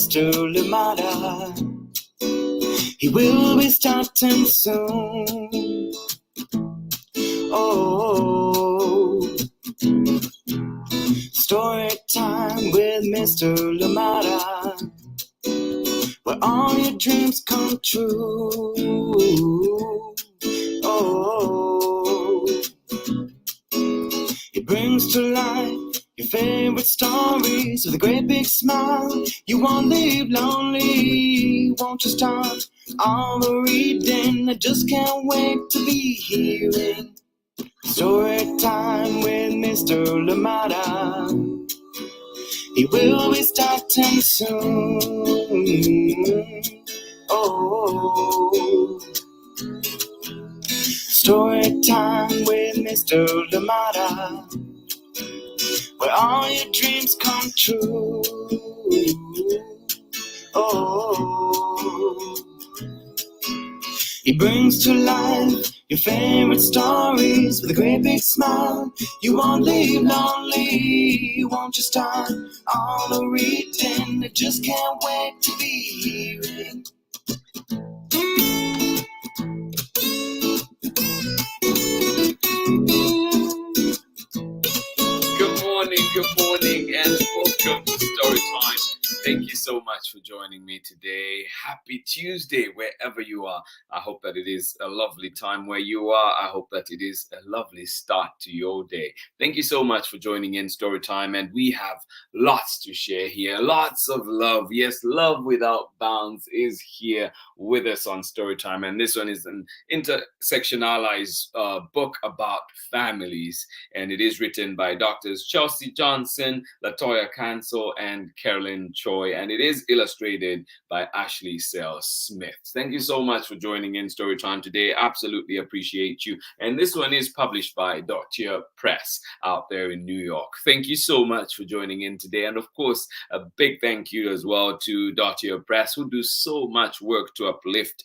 Mr. Lamada. He will be starting soon. Oh, story time with Mr. Lamada, where all your dreams come true. Oh, he brings to life your favorite stories with a great big smile. You won't leave lonely, won't you start all the reading? I just can't wait to be hearing story time with Mr. Lamada. He will be starting soon. Oh, story time with Mr. Lamada, where all your dreams come true. Oh, he brings to life your favorite stories with a great big smile. You won't leave lonely, won't you start all the reading? I just can't wait to be hearing. Good morning, and welcome to Storytime. Thank you so much for joining me today. Happy Tuesday, wherever you are. I hope that it is a lovely time where you are. I hope that it is a lovely start to your day. Thank you so much for joining in Storytime, and we have lots to share here. Lots of love. Yes, love without bounds is here with us on Storytime, and this one is an intersectionalized book about families, and it is written by Drs. CHOI Johnson, LATOYA and CAROLYN CHOI, and it is illustrated by Ashley Sale Smith. Thank you so much for joining in Storytime today. Absolutely appreciate you. And this one is published by DOTTIR Press out there in New York. Thank you so much for joining in today. And of course, a big thank you as well to DOTTIR Press, who do so much work to uplift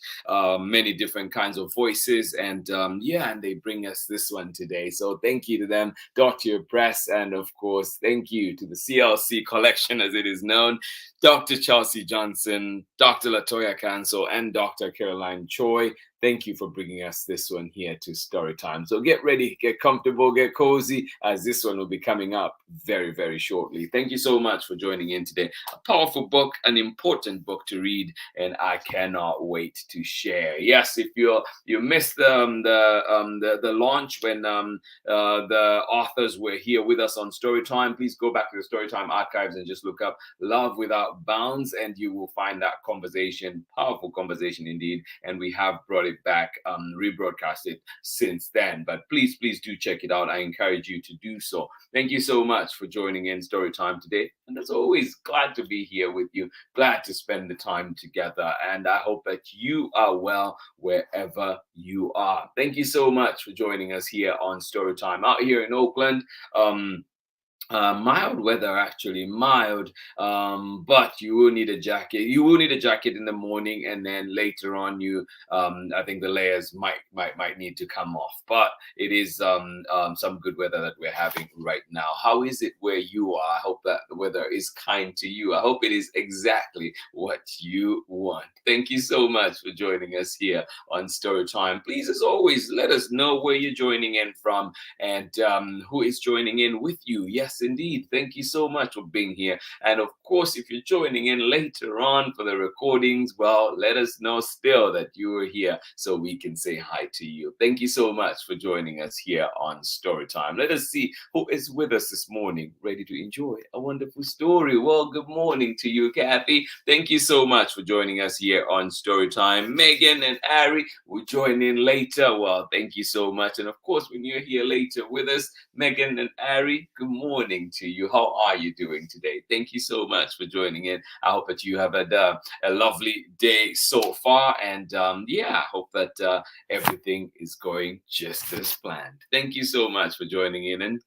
many different kinds of voices. And and they bring us this one today. So thank you to them, DOTTIR Press, and of course, thank you to the CLC Collection, as it is known, Dr. CHOI Johnson, Dr. LATOYA Cancel, and Dr. CAROLYN CHOI. Thank you for bringing us this one here to Storytime. So get ready, get comfortable, get cozy, as this one will be coming up very, very shortly. Thank you so much for joining in today. A powerful book, an important book to read, and I cannot wait to share. Yes, if you missed the launch when the authors were here with us on Storytime, please go back to the Storytime archives and just look up Love Without Bounds, and you will find that conversation, powerful conversation indeed. And we have brought it back, rebroadcast it since then. But please do check it out. I encourage you to do so. Thank you so much for joining in Storytime today. And as always, glad to be here with you. Glad to spend the time together. And I hope that you are well wherever you are. Thank you so much for joining us here on Storytime. Out here in Oakland, mild weather, actually mild, but you will need a jacket. You will need a jacket in the morning, and then later on, I think the layers might need to come off. But it is some good weather that we're having right now. How is it where you are? I hope that the weather is kind to you. I hope it is exactly what you want. Thank you so much for joining us here on Storytime. Please, as always, let us know where you're joining in from and who is joining in with you. Yes, indeed. Thank you so much for being here. And of course, if you're joining in later on for the recordings, well, let us know still that you are here so we can say hi to you. Thank you so much for joining us here on Storytime. Let us see who is with us this morning, ready to enjoy a wonderful story. Well, good morning to you, Kathy. Thank you so much for joining us here on Storytime. Megan and Ari will join in later. Well, thank you so much. And of course, when you're here later with us, Megan and Ari, good morning to you. How are you doing today? Thank you so much for joining in. I hope that you have had a lovely day so far, and I hope that everything is going just as planned. Thank you so much for joining in, and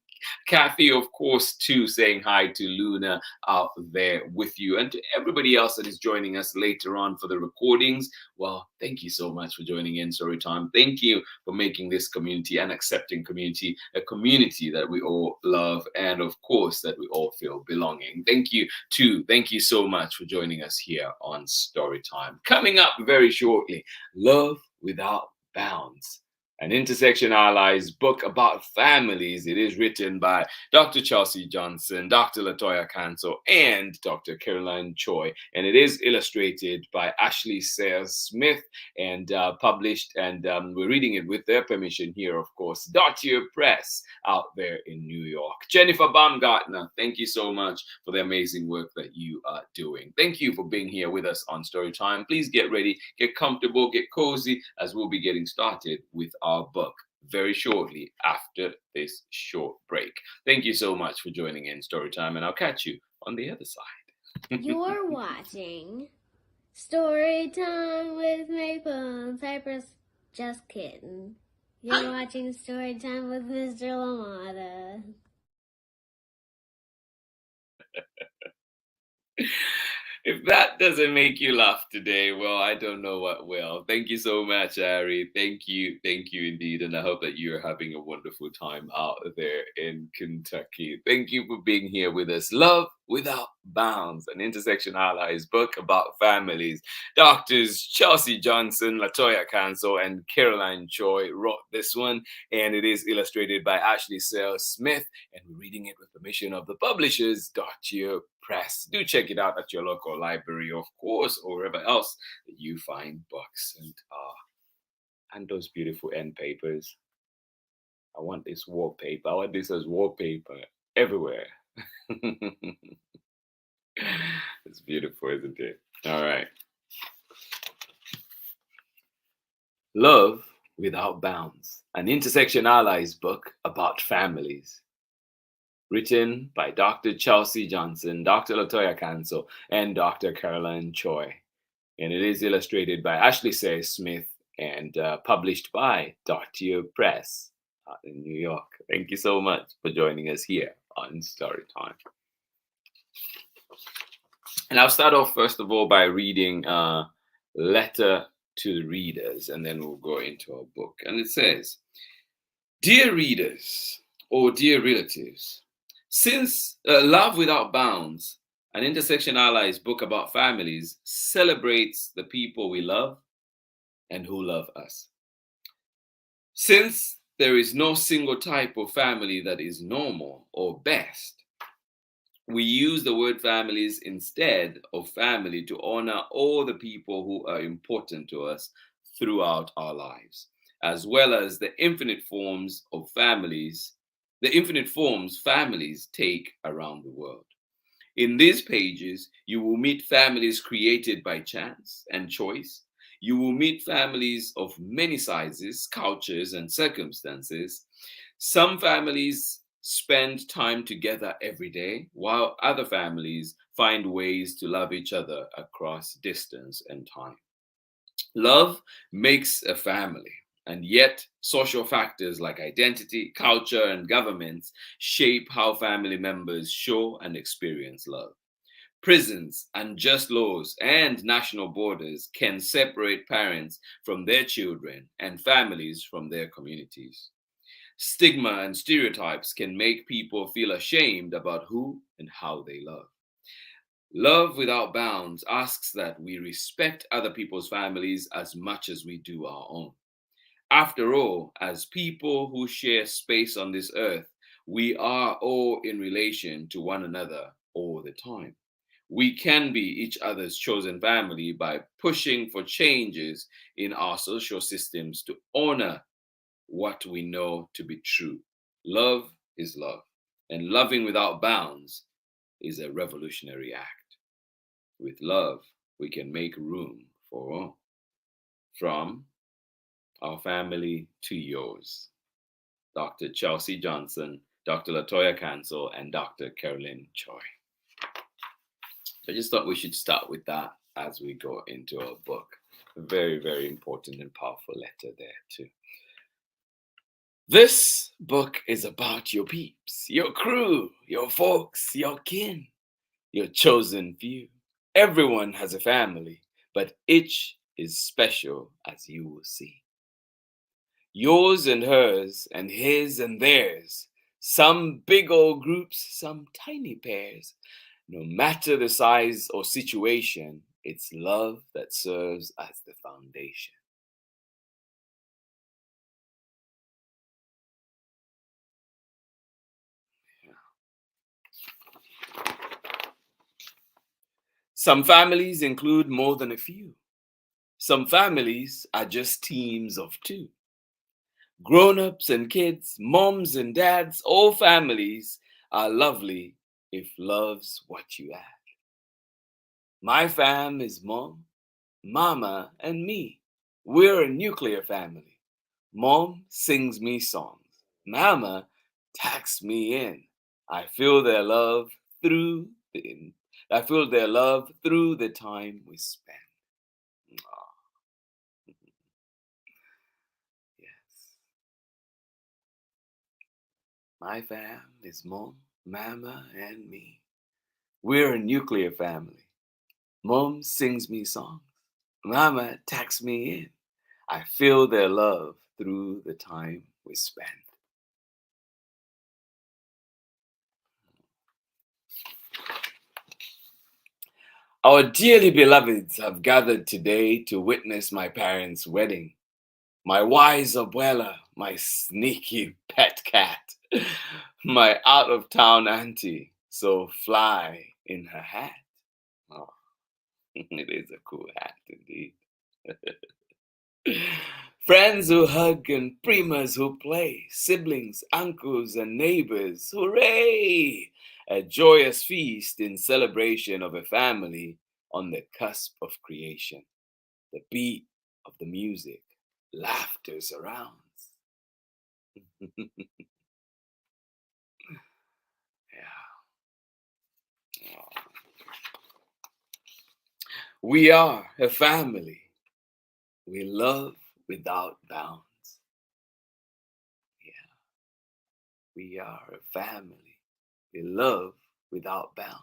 Kathy, of course, too, saying hi to Luna out there with you, and to everybody else that is joining us later on for the recordings. Well, thank you so much for joining in Storytime. Thank you for making this community an accepting community, a community that we all love, and of course, that we all feel belonging. Thank you, too. Thank you so much for joining us here on Storytime. Coming up very shortly, Love Without Bounds, an intersectionalized book about families. It is written by Dr. Chelsea Johnson, Dr. LATOYA Canso, and Dr. CAROLYN CHOI. And it is illustrated by Ashley Sayers Smith and published, and we're reading it with their permission here, of course, DOTTIR Press out there in New York. Jennifer Baumgartner, thank you so much for the amazing work that you are doing. Thank you for being here with us on Storytime. Please get ready, get comfortable, get cozy, as we'll be getting started with our book very shortly after this short break. Thank you so much for joining in Storytime, and I'll catch you on the other side. You're watching Storytime with Maple Cypress. Just kidding. You're watching Storytime with Mr. LaMotta. If that doesn't make you laugh today, well, I don't know what will. Thank you so much, Ari. Thank you indeed. And I hope that you're having a wonderful time out there in Kentucky. Thank you for being here with us. Love Without Bounds, an intersectionalized book about families. Doctors Chelsea Johnson, LATOYA Canso, and CAROLYN CHOI wrote this one, and it is illustrated by Ashley Sayers Smith, and we're reading it with permission of the publishers, DOTTIR Press. Do check it out at your local library, of course, or wherever else that you find books. And those beautiful end papers. I want this wallpaper. I want this as wallpaper everywhere. It's beautiful, isn't it? All right. Love Without Bounds, an intersectionalized book about families. Written by Dr. Chelsea Johnson, Dr. LATOYA Canso, and Dr. CAROLYN CHOI. And it is illustrated by Ashley Sayers Smith and published by DOTTIR Press out in New York. Thank you so much for joining us here on Storytime. And I'll start off, first of all, by reading a letter to the readers, and then we'll go into our book. And it says, "Dear readers, or dear relatives, since Love Without Bounds, an intersectionalized book about families, celebrates the people we love and who love us. Since there is no single type of family that is normal or best, we use the word families instead of family to honor all the people who are important to us throughout our lives, as well as the infinite forms families take around the world. In these pages, you will meet families created by chance and choice. You will meet families of many sizes, cultures, and circumstances. Some families spend time together every day, while other families find ways to love each other across distance and time. Love makes a family, and yet social factors like identity, culture, and governments shape how family members show and experience love. Prisons, unjust laws, and national borders can separate parents from their children and families from their communities. Stigma and stereotypes can make people feel ashamed about who and how they love. Love Without Bounds asks that we respect other people's families as much as we do our own. After all, as people who share space on this earth, we are all in relation to one another all the time. We can be each other's chosen family by pushing for changes in our social systems to honor what we know to be true. Love is love, and loving without bounds is a revolutionary act. With love, we can make room for all. From our family to yours. Dr. Chelsea Johnson, Dr. LATOYA Canso, and Dr. CAROLYN CHOI. So I just thought we should start with that as we go into our book. A very, very important and powerful letter there too. This book is about your peeps, your crew, your folks, your kin, your chosen few. Everyone has a family, but each is special, as you will see. Yours and hers, and his and theirs. Some big old groups, some tiny pairs. No matter the size or situation, it's love that serves as the foundation. Some families include more than a few. Some families are just teams of two. Grown-ups and kids, moms and dads, all families are lovely if love's what you add. My fam is mom, mama, and me. We're a nuclear family. Mom sings me songs. Mama tags me in. I feel their love through the I feel their love through the time we spend. Aw, yes. My fam is mom, mama, and me. We're a nuclear family. Mom sings me songs. Mama tags me in. I feel their love through the time we spend. Our dearly beloveds have gathered today to witness my parents' wedding. My wise abuela, my sneaky pet cat, my out-of-town auntie, so fly in her hat. Oh, it is a cool hat indeed. Friends who hug and primas who play, siblings, uncles, and neighbors, hooray! A joyous feast in celebration of a family on the cusp of creation. The beat of the music, laughter surrounds. Yeah. We are a family. We love without bounds. Yeah. We are a family. We love without bounds.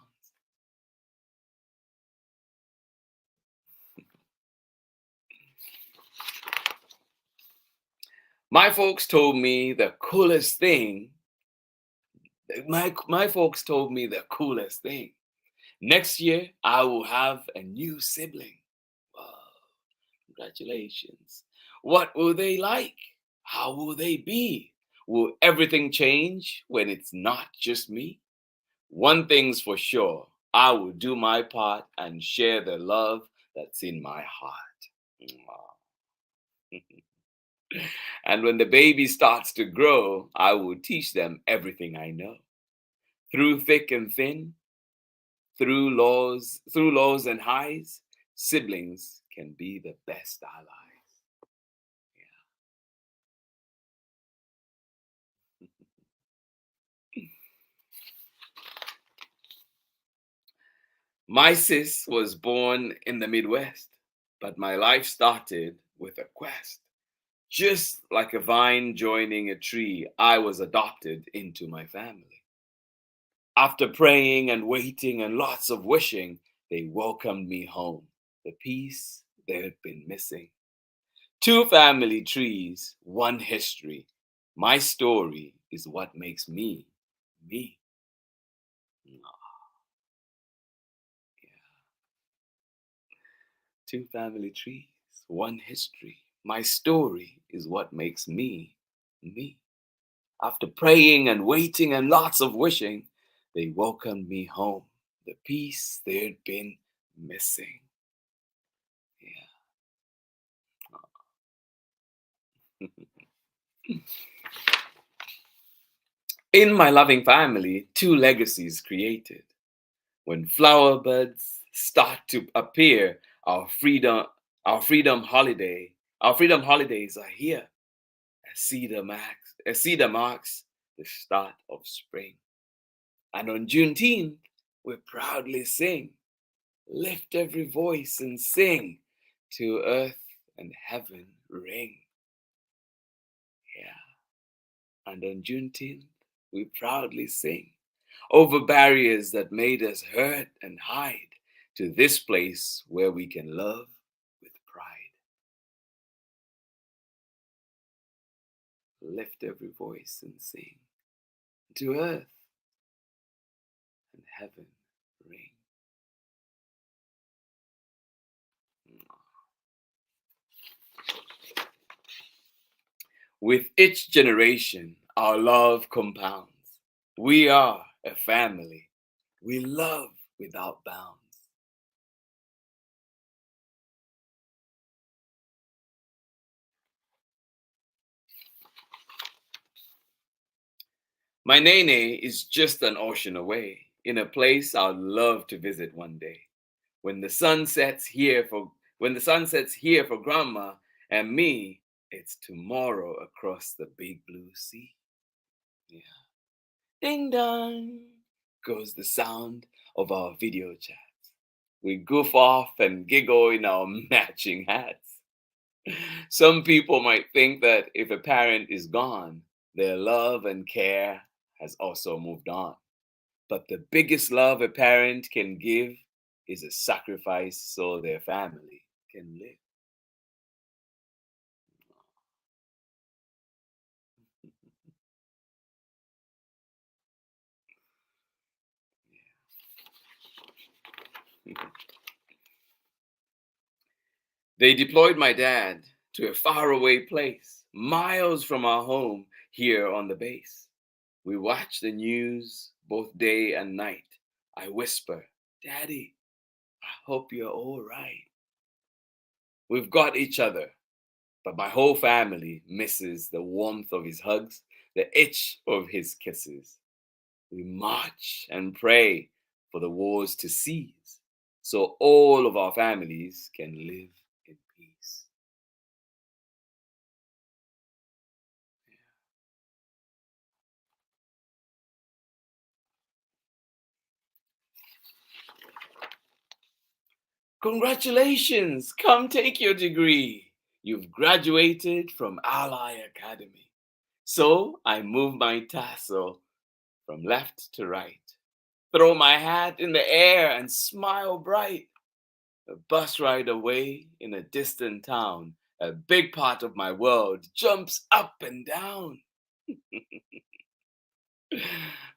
My folks told me the coolest thing. My folks told me the coolest thing. Next year, I will have a new sibling. Wow, congratulations. What will they like? How will they be? Will everything change when it's not just me? One thing's for sure, I will do my part and share the love that's in my heart. And when the baby starts to grow, I will teach them everything I know. Through thick and thin, through lows and highs, siblings can be the best allies. Yeah. My sis was born in the Midwest, but my life started with a quest. Just like a vine joining a tree, I was adopted into my family. After praying and waiting and lots of wishing, they welcomed me home. The peace they had been missing. Two family trees, one history. My story is what makes me, me. Two family trees, one history. My story is what makes me, me. After praying and waiting and lots of wishing, they welcomed me home. The peace they'd been missing. Yeah. In my loving family, two legacies created. When flower buds start to appear, our freedom holidays are here. A cedar marks the start of spring. And on Juneteenth, we proudly sing, lift every voice and sing, to earth and heaven ring. Yeah. And on Juneteenth, we proudly sing over barriers that made us hurt and hide to this place where we can love with pride. Lift every voice and sing. To earth and heaven ring. With each generation, our love compounds. We are a family. We love without bounds. My nene is just an ocean away, in a place I'd love to visit one day. When the sun sets here for grandma and me, it's tomorrow across the big blue sea. Yeah. Ding dong goes the sound of our video chats. We goof off and giggle in our matching hats. Some people might think that if a parent is gone, their love and care has also moved on. But the biggest love a parent can give is a sacrifice so their family can live. They deployed my dad to a faraway place, miles from our home here on the base. We watch the news both day and night. I whisper, Daddy, I hope you're all right. We've got each other, but my whole family misses the warmth of his hugs, the itch of his kisses. We march and pray for the wars to cease so all of our families can live in peace. Congratulations! Come take your degree. You've graduated from Ally Academy. So I move my tassel from left to right, throw my hat in the air and smile bright. A bus ride away in a distant town, a big part of my world jumps up and down.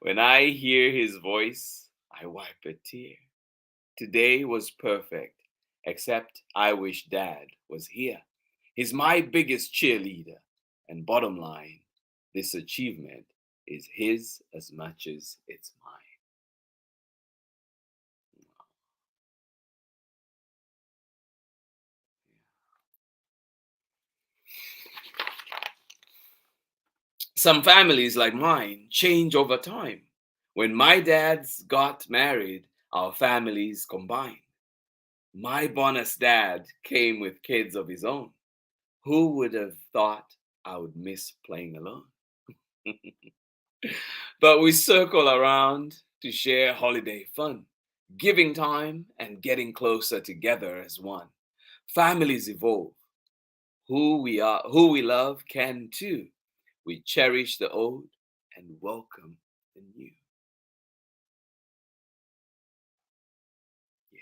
When I hear his voice, I wipe a tear. Today was perfect, except I wish Dad was here. He's my biggest cheerleader, and bottom line, this achievement is his as much as it's mine. Some families like mine change over time. When my dads got married, our families combined. My bonus dad came with kids of his own. Who would have thought I would miss playing alone? But we circle around to share holiday fun, giving time and getting closer together as one. Families evolve. Who we love can too. We cherish the old and welcome the new. Yeah.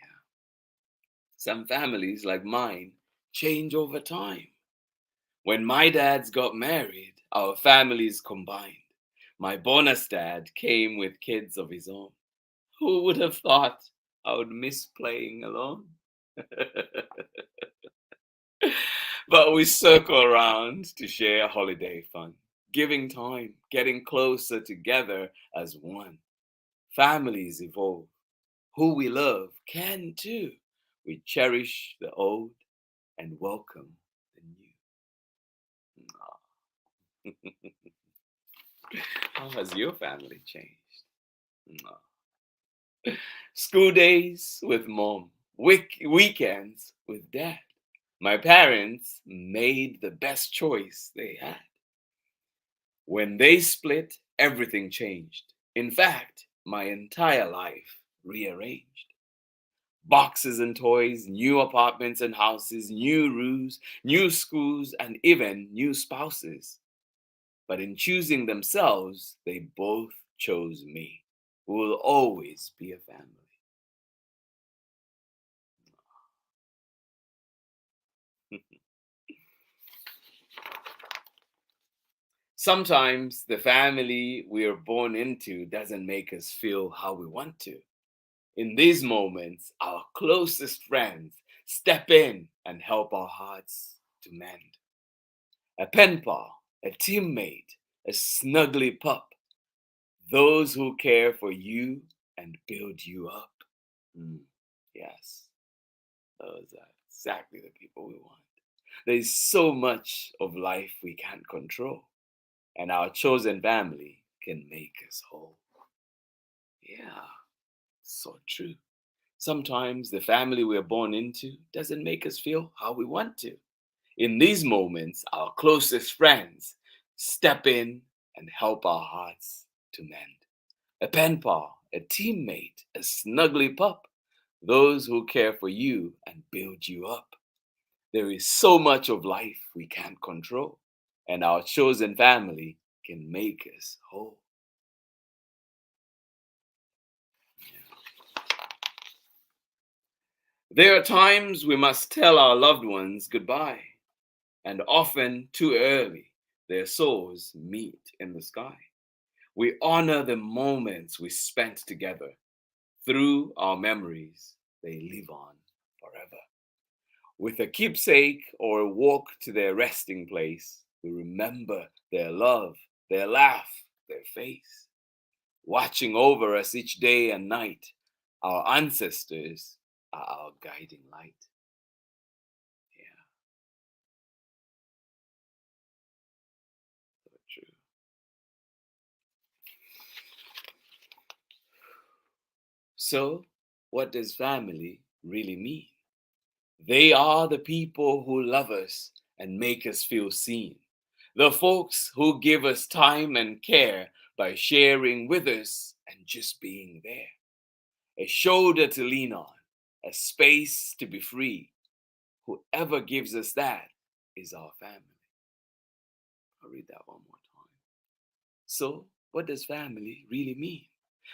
Some families like mine change over time. When my dads got married, our families combined. My bonus dad came with kids of his own. Who would have thought I would miss playing alone? But we circle around to share holiday fun, giving time, getting closer together as one. Families evolve. Who we love can too. We cherish the old and welcome the new. How has your family changed? School days with mom, weekends with dad. My parents made the best choice they had. When they split, everything changed. In fact, my entire life rearranged. Boxes and toys, new apartments and houses, new roofs, new schools, and even new spouses. but in choosing themselves, they both chose me. We will always be a family. Sometimes the family we are born into doesn't make us feel how we want to. In these moments, our closest friends step in and help our hearts to mend. A pen pal, a teammate, a snuggly pup, those who care for you and build you up. Yes, those are exactly the people we want. There's so much of life we can't control, and our chosen family can make us whole. Yeah, so true. Sometimes the family we're born into doesn't make us feel how we want to. In these moments, our closest friends step in and help our hearts to mend. A pen pal, a teammate, a snuggly pup, those who care for you and build you up. There is so much of life we can't control, and our chosen family can make us whole. There are times we must tell our loved ones goodbye, and often too early, their souls meet in the sky. We honor the moments we spent together. Through our memories, they live on forever. With a keepsake or a walk to their resting place, we remember their love, their laugh, their face. Watching over us each day and night, our ancestors are our guiding light. Yeah, so true. So, what does family really mean? They are the people who love us and make us feel seen. The folks who give us time and care by sharing with us and just being there. A shoulder to lean on, a space to be free. Whoever gives us that is our family. I'll read that one more time. So, what does family really mean?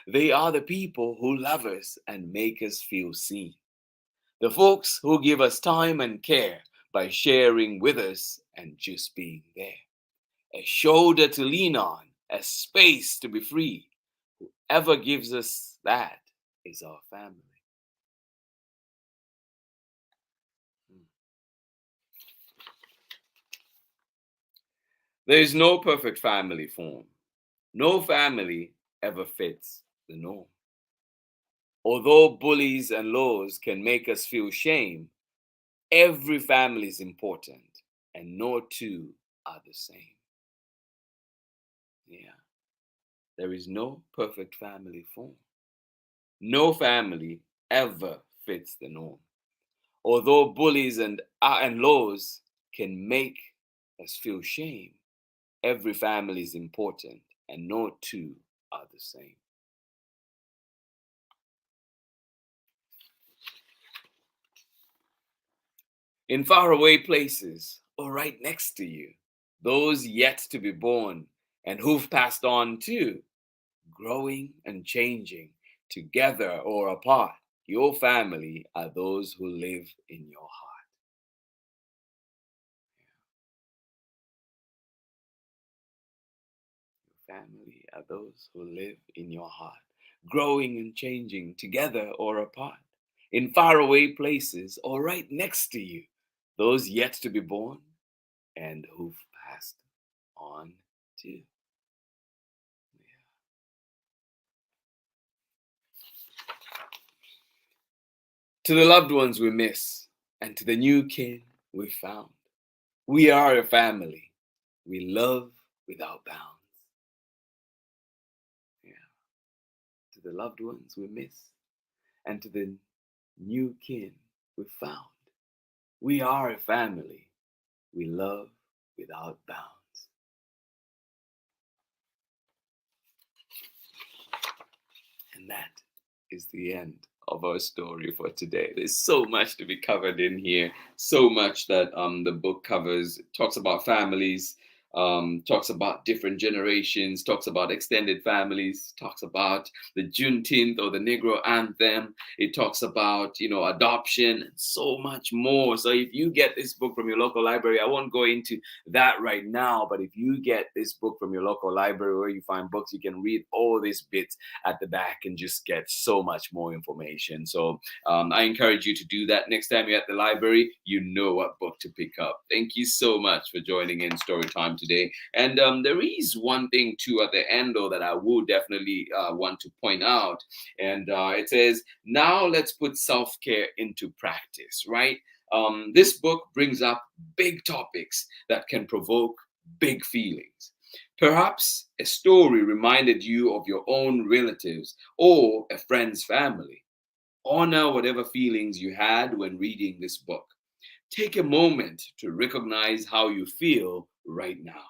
They are the people who love us and make us feel seen. The folks who give us time and care by sharing with us and just being there. A shoulder to lean on, a space to be free. Whoever gives us that is our family. There is no perfect family form. No family ever fits the norm. Although bullies and laws can make us feel shame, every family is important and no two are the same. Yeah. There is no perfect family form. No family ever fits the norm. Although bullies and laws can make us feel shame, every family is important and no two are the same. In faraway places or right next to you, those yet to be born and who've passed on too, growing and changing, together or apart, your family are those who live in your heart. Family are those who live in your heart, growing and changing together or apart, in faraway places or right next to you, those yet to be born and who've passed on too. To the loved ones we miss and to the new kin we found, we are a family. We love without bounds. Yeah. To the loved ones we miss and to the new kin we found, we are a family. We love without bounds. And that is the end of our story for today. There's so much to be covered in here, so much that the book covers. It talks about families, talks about different generations, talks about extended families, talks about the Juneteenth or the Negro anthem. It talks about, adoption and so much more. So if you get this book from your local library, I won't go into that right now, but if you get this book from your local library where you find books, you can read all these bits at the back and just get so much more information. So I encourage you to do that. Next time you're at the library, you know what book to pick up. Thank you so much for joining in Storytime today. And there is one thing too at the end, though, that I will definitely want to point out. And it says, now let's put self-care into practice, right? This book brings up big topics that can provoke big feelings. Perhaps a story reminded you of your own relatives or a friend's family. Honor whatever feelings you had when reading this book. Take a moment to recognize how you feel right now.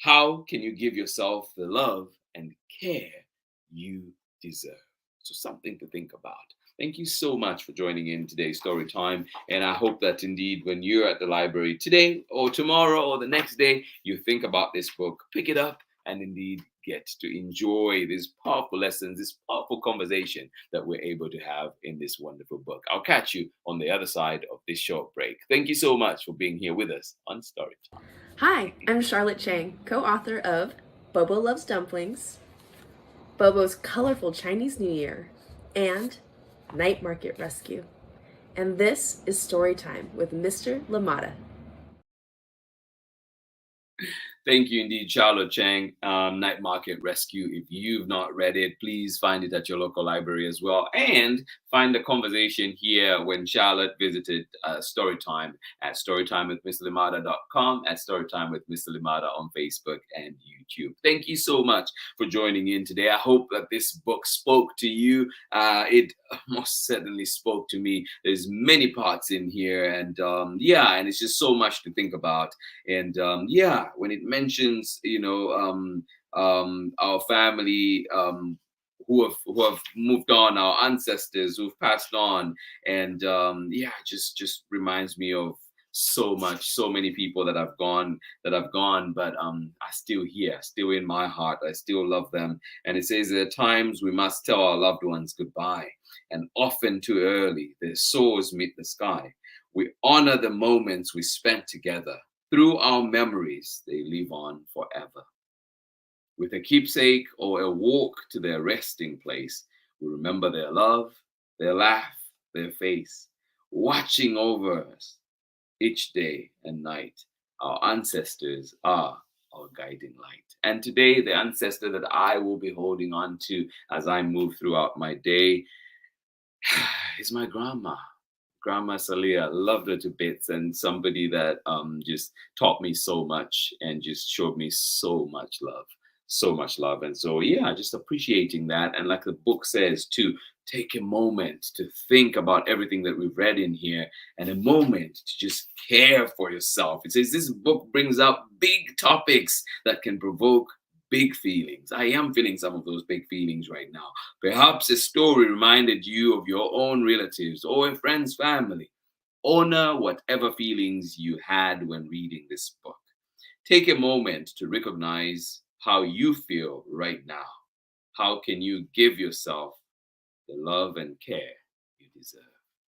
How can you give yourself the love and care you deserve? So something to think about. Thank you so much for joining in today's story time. And I hope that indeed when you're at the library today or tomorrow or the next day, you think about this book, pick it up, and indeed get to enjoy these powerful lessons, this powerful conversation that we're able to have in this wonderful book. I'll catch you on the other side of this short break. Thank you so much for being here with us on Storytime. Hi, I'm Charlotte Chang, co-author of Bobo Loves Dumplings, Bobo's Colorful Chinese New Year, and Night Market Rescue. And this is Storytime with Mr. Lamata. Thank you indeed, Charlotte Chang. Night Market Rescue. If you've not read it, please find it at your local library as well. And find the conversation here when Charlotte visited Storytime at storytimewithmrlimata.com, at Storytime with Mr. Limata on Facebook and YouTube. Thank you so much for joining in today. I hope that this book spoke to you. It most certainly spoke to me. There's many parts in here, and and it's just so much to think about. And when it mentions, our family who have moved on, our ancestors who've passed on, and just reminds me of so many people that have gone, but are still here, still in my heart. I still love them. And it says there are times we must tell our loved ones goodbye, and often too early. Their souls meet the sky. We honor the moments we spent together. Through our memories, they live on forever. With a keepsake or a walk to their resting place, we remember their love, their laugh, their face, watching over us each day and night. Our ancestors are our guiding light. And today, the ancestor that I will be holding on to as I move throughout my day is my grandma. Grandma Salia. Loved her to bits, and somebody that just taught me so much and just showed me so much love. And so, just appreciating that. And like the book says, to take a moment to think about everything that we've read in here, and a moment to just care for yourself. It says this book brings up big topics that can provoke big feelings. I am feeling some of those big feelings right now. Perhaps a story reminded you of your own relatives or a friend's family. Honor whatever feelings you had when reading this book. Take a moment to recognize how you feel right now. How can you give yourself the love and care you deserve?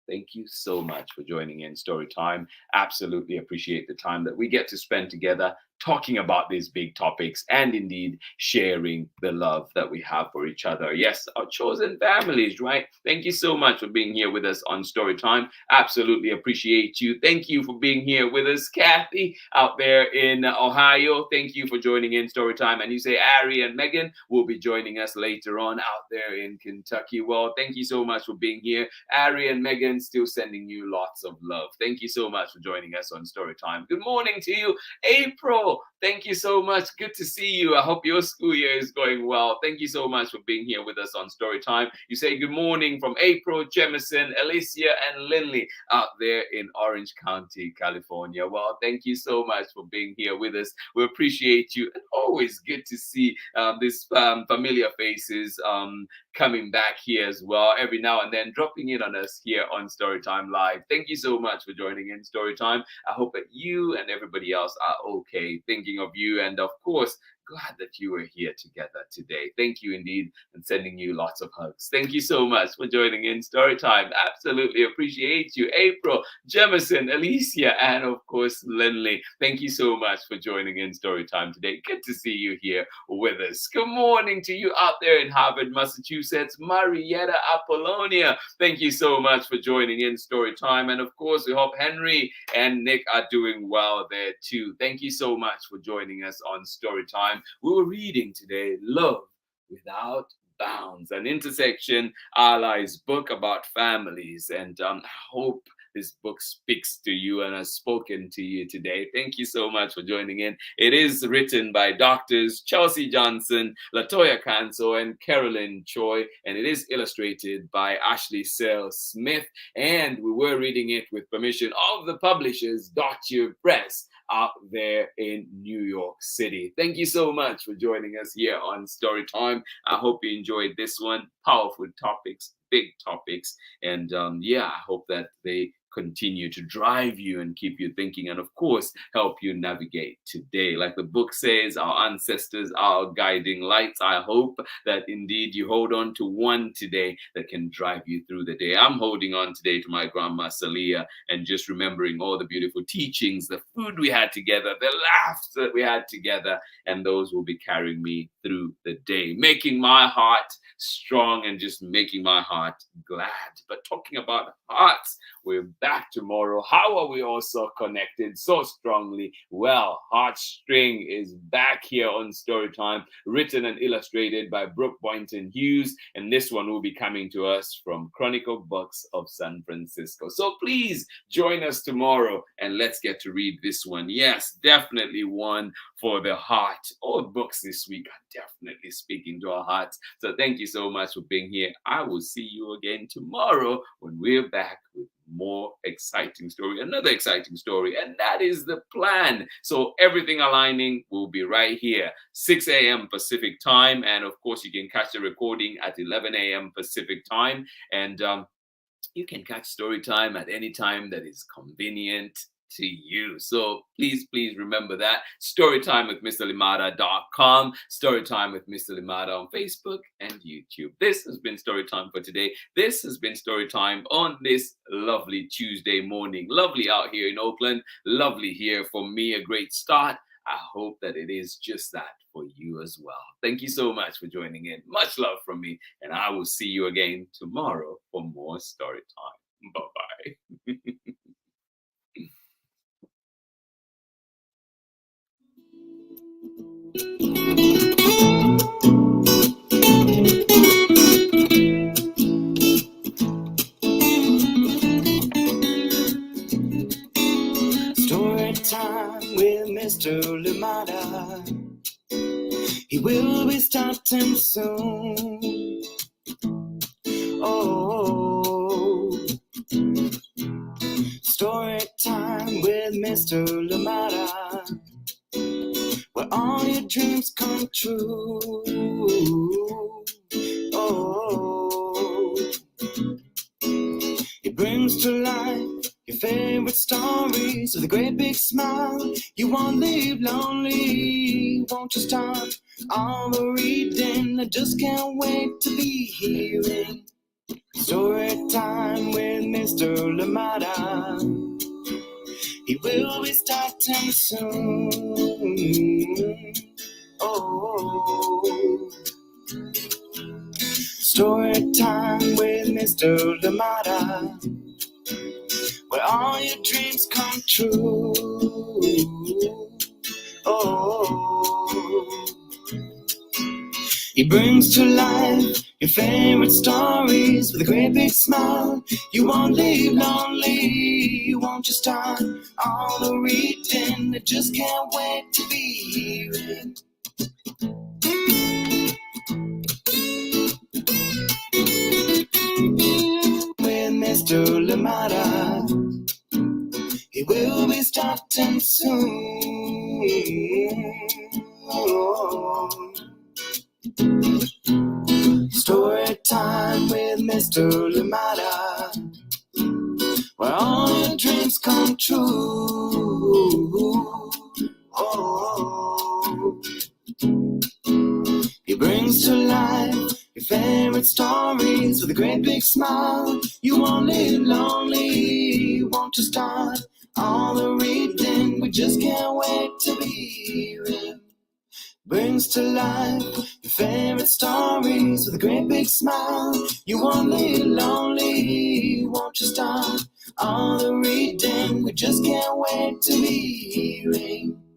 Thank you so much for joining in Storytime. Absolutely appreciate the time that we get to spend together talking about these big topics and indeed sharing the love that we have for each other. Yes, our chosen families, right? Thank you so much for being here with us on Storytime. Absolutely appreciate you. Thank you for being here with us. Kathy out there in Ohio, thank you for joining in Storytime. And you say Ari and Megan will be joining us later on out there in Kentucky. Well, thank you so much for being here. Ari and Megan still sending you lots of love. Thank you so much for joining us on Storytime. Good morning to you, April. Thank you so much. Good to see you. I hope your school year is going well. Thank you so much for being here with us on Storytime. You say good morning from April, Jemison, Alicia, and Lindley out there in Orange County, California. Well, thank you so much for being here with us. We appreciate you. And always good to see these familiar faces. coming back here as well every now and then, dropping in on us here on Storytime Live. Thank you so much for joining in Storytime. I hope that you and everybody else are okay, thinking of you, and of course, glad that you are here together today. Thank you indeed, and sending you lots of hugs. Thank you so much for joining in Storytime. Absolutely appreciate you. April, Jemison, Alicia, and of course, Lindley. Thank you so much for joining in Storytime today. Good to see you here with us. Good morning to you out there in Harvard, Massachusetts. Marietta Apollonia, thank you so much for joining in Storytime. And of course, we hope Henry and Nick are doing well there too. Thank you so much for joining us on Storytime. We were reading today Love Without Bounds, an Intersection Allies book about families. And I hope this book speaks to you and has spoken to you today. Thank you so much for joining in. It is written by Doctors Chelsea Johnson, LATOYA Canso, and CAROLYN CHOI, and it is illustrated by Ashley Sale Smith. And we were reading it with permission of the publishers, DOTTIR Press, out there in New York City. Thank you so much for joining us here on Storytime. I hope you enjoyed this one. Powerful topics, big topics, and I hope that they continue to drive you and keep you thinking, and of course help you navigate today. Like the book says, our ancestors are our guiding lights. I hope that indeed you hold on to one today that can drive you through the day. I'm holding on today to my grandma Salia, and just remembering all the beautiful teachings, the food we had together, the laughs that we had together, and those will be carrying me through the day, making my heart strong and just making my heart glad. But talking about hearts, we're back tomorrow. How are we all so connected so strongly? Well, Heartstring is back here on Storytime, written and illustrated by Brooke Boynton Hughes, and this one will be coming to us from Chronicle Books of San Francisco. So please join us tomorrow and let's get to read this one. Yes, definitely one for the heart. All books this week are definitely speaking to our hearts. So thank you so much for being here. I will see you again tomorrow when we're back with more exciting story, another exciting story, and that is the plan. So everything aligning will be right here, 6 a.m. Pacific time, and of course you can catch the recording at 11 a.m. Pacific time, and you can catch Storytime at any time that is convenient to you. So please remember that. Storytimewithmrlimada.com, Storytime with Mr. Limada on Facebook and YouTube. This has been Storytime for today. This has been Storytime on this lovely Tuesday morning. Lovely out here in Oakland. Lovely here for me. A great start. I hope that it is just that for you as well. Thank you so much for joining in. Much love from me, and I will see you again tomorrow for more Storytime. Bye-bye. Story time with Mr. Limada. He will be starting soon. Oh, story time with Mr. Limada, where all your dreams come true. Oh, he brings to life your favorite stories with a great big smile. You won't live lonely, won't you start all the reading? I just can't wait to be hearing story time with Mr. Limada. He will be starting soon. Oh, story time with Mr. Limada, where all your dreams come true. Oh, he brings to life your favorite stories with a great big smile. You won't live lonely, won't you start all the reading? I just can't wait to be hearing with Mr. Limada. He will be starting soon. Oh, story time. truly matter, where all your dreams come true. Oh, he brings to life your favorite stories with a great big smile. You won't live lonely, won't you start all the reading? We just can't wait to be real. Brings to life your favorite stories with a great big smile. You won't live lonely, won't you start all the reading? We just can't wait to be reading.